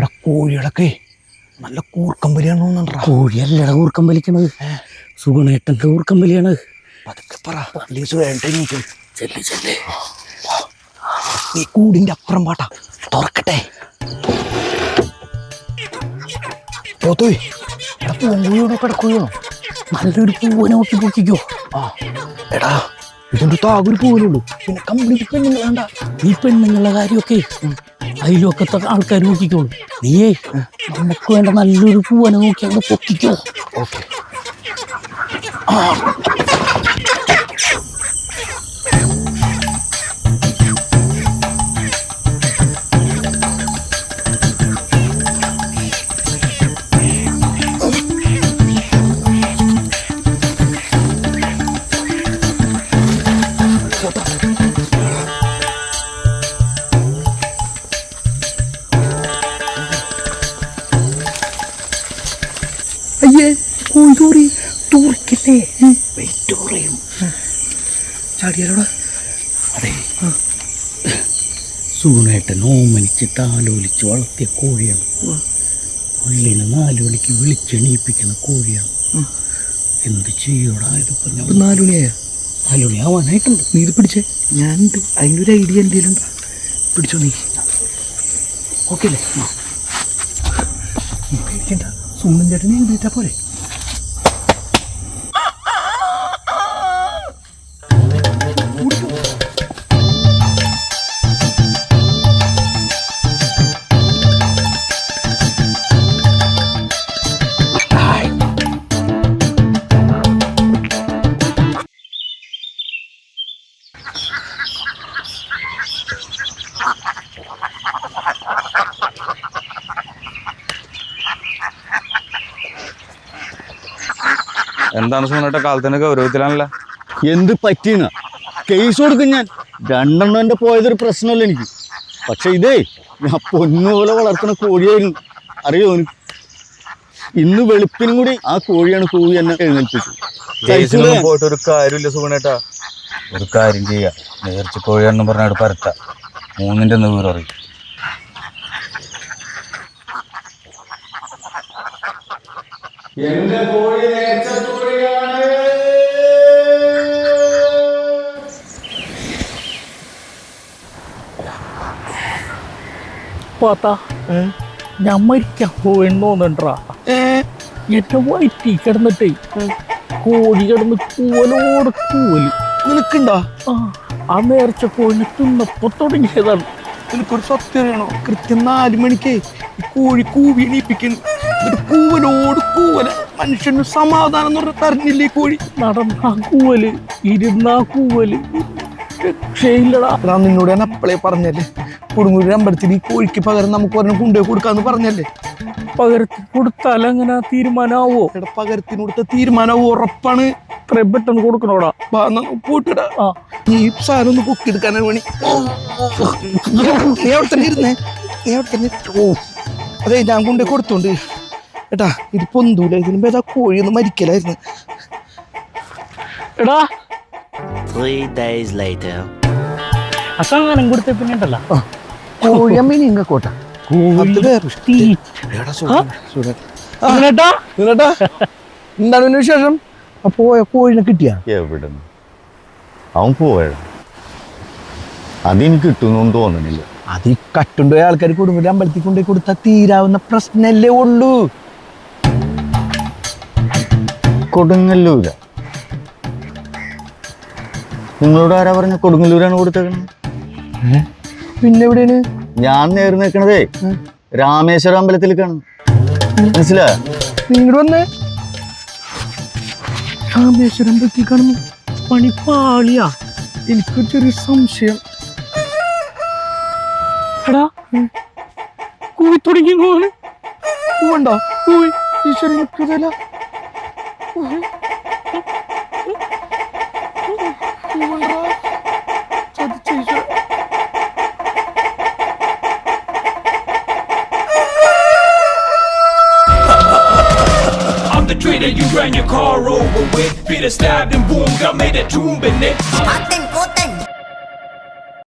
എടാ കോഴികളൊക്കെ നല്ല കൂർക്കമ്പലിയാണ് തോന്നുന്നുണ്ടാ. കോഴിയല്ലടാ കൂർക്കമ്പലിക്കണത്, സുഗുണേട്ടൻ്റെ കൂർക്കമ്പലിയാണ്. പതുക്കെ പറ, ചെല്ല് ചെല്ല്. നീ കൂടിന്റെ അപ്പുറം പാട്ടാ തുറക്കട്ടെ. പോത്തോയ് എടാ പൂങ്കോഴിയോടെ കിടക്കുകയോ? നല്ലൊരു പൂവിനെ നോക്കി പൊക്കിക്കോ. എടാ ഇതൊരു താകൊരു പൂവിനുള്ളൂ, പിന്നെ കംപ്ലീറ്റ് പെണ്ണുങ്ങൾ വേണ്ട. ഈ പെണ്ണുങ്ങളുടെ കാര്യമൊക്കെ അതിലൊക്കത്തെ ആൾക്കാർ നോക്കിക്കോളൂ. നീയേ നമുക്ക് വേണ്ട നല്ലൊരു പൂവനെ നോക്കി അങ്ങ് പൊക്കിക്കോ. ഓക്കെ. അയ്യേ കോഴി തൂറിക്കല്ലേ, വെയിറ്റ് കുറയും. ചാടിയാലോടാ? അതെ, സുഗുണേട്ടൻ ഓമനിച്ച് താലോലിച്ച് വളർത്തിയ കോഴിയാണ്. പള്ളിനെ 4 മണിക്ക് വിളിച്ചെണീപ്പിക്കുന്ന കോഴിയാണ്. എന്ത് ചെയ്യോടാ ഇതിപ്പോ? ഞാൻ 4 മണിയായ 4 മണി ആവാനായിട്ടുണ്ട്. നീ ഇത് പിടിച്ചേ, ഞാനുണ്ട്. അതിനൊരു ഐഡിയ എന്തെങ്കിലും ഉണ്ടോ? പിടിച്ചോ നീ. ഓക്കെ അല്ലേ? പേടിക്കണ്ട, സുണ്ണൻ ചേട്ടനെ എഴുതിയിട്ടാ പോലെ. എന്താണ് സുഗുണേട്ടാ കാലത്തിന്റെ ഗൗരവത്തിലാണല്ലോ? എന്ത് പറ്റീന്ന കേസ് കൊടുക്കും ഞാൻ. 2 എണ്ണം എൻ്റെ പോയതൊരു പ്രശ്നമല്ല എനിക്ക്. പക്ഷെ ഇതേ ഞാൻ പൊന്നുപോലെ വളർത്തുന്ന കോഴിയായിരുന്നു, അറിയോ എനിക്ക്. ഇന്ന് വെളുപ്പിനും കൂടി ആ കോഴിയാണ് കൂവി എന്നെ എഴുന്നേൽപ്പിച്ചു. പോയിട്ട് ഒരു കാര്യമില്ല സുഗുണേട്ടാ. ഒരു കാര്യം ചെയ്യാ, നേർച്ച കോഴിയാണെന്ന് പറഞ്ഞാൽ പരത്ത 3ന്റെ നൂറ് അറിയും. എന്റെ കോഴി നേർച്ച കോഴിയാണ്. പാത്താ, ഞാൻ മരിക്കാൻ പോയെന്നോന്നുണ്ടാ. എന്റെ വയറ്റി കിടന്നിട്ടേ കോഴി കിടന്ന് കൂവലോട് കൂവല്. നിനക്കുണ്ടോ? ആ നേർച്ച കോഴിനെ തിന്നപ്പോ തുടങ്ങിയതാണ്. എനിക്കൊരു സത്യം അറിയണോ? കൃത്യം 4 മണിക്കേ ഈ കോഴി കൂവി എണീപ്പിക്കുന്നു. ഒരു കൂവലോട് കൂവല. മനുഷ്യന് സമാധാനം എന്ന് പറഞ്ഞാൽ തരഞ്ഞില്ലേ കോഴി? നടന്നാ കൂവല്, ഇരുന്നാ കൂവല്, രക്ഷയില്ലടാ. അതാ നിന്നോട് ഞാൻ അപ്പളേ പറഞ്ഞല്ലേ, കൊടുങ്ങൂര് അമ്പലത്തിൽ ഈ കോഴിക്ക് പകരം നമുക്ക് ഒരെണ്ണം കൊണ്ടുപോയി കൊടുക്കാന്ന് പറഞ്ഞല്ലേ. പകരത്തി കൊടുത്താൽ അങ്ങനെ തീരുമാനമാവോ? എടാ പകരത്തിന് കൊടുത്ത തീരുമാനമാവോ? ഉറപ്പാണ്. ഇത്രയും പെട്ടെന്ന് കൊടുക്കണോടാ. പോട്ടിടാ. ഈ സാധനം ഒന്ന് പൊക്കിയെടുക്കാനാണ് പണി. നീ അവിടെ തന്നെ ഇരുന്നേ, നീ അവിടെ തന്നെ. അതെ, ഞാൻ കൊണ്ടുപോയി കൊടുത്തോണ്ട് ഏട്ടാ. ഇത് പൊന്തൂല, ഇതിന് പേരാ കോഴി ഒന്ന് മരിക്കലായിരുന്നു. എടാ 3 days later. അസാനം കൊടുത്ത പിന്നെ ഉണ്ടല്ലോ കോഴിയമ്മ ഇങ്ങോട്ടാ. എന്താണ് പിന്നെ വിശേഷം? അപ്പോ കോഴിനെ കിട്ടിയാ? എവിടെ അവൻ പോയ അതെനിക്ക് കിട്ടുന്നൊന്നും തോന്നുന്നില്ല. അത് ഈ കട്ടുണ്ടോയ ആൾക്കാർ കൊടുങ്ങൂര് അമ്പലത്തിൽ കൊണ്ടുപോയി കൊടുത്താൽ തീരാവുന്ന പ്രശ്നല്ലേ ഉള്ളൂ. കൊടുങ്ങല്ലൂര? നിങ്ങളോട് ആരാ പറഞ്ഞ കൊടുങ്ങല്ലൂരാണ് കൊടുത്തേക്കണത്? പിന്നെ എവിടെയാണ്? ഞാൻ നേർ നിൽക്കണതേ രാമേശ്വരം അമ്പലത്തിലേക്കാണ്, മനസ്സിലായോ? നിങ്ങോട് വന്നേ രാമേശ്വരം അമ്പലത്തിൽ കാണുന്നു. പണി പാളിയാ. എനിക്കൊരു ചെറിയ സംശയം. എടാ കൂവി തുടങ്ങി. പൂവണ്ടോ? പൂവി ഈശ്വരൻ നിൽക്കുന്നതല്ല. Traitor you ran your car over with, Peter stabbed and boom, got made a tomb in it. Aten koten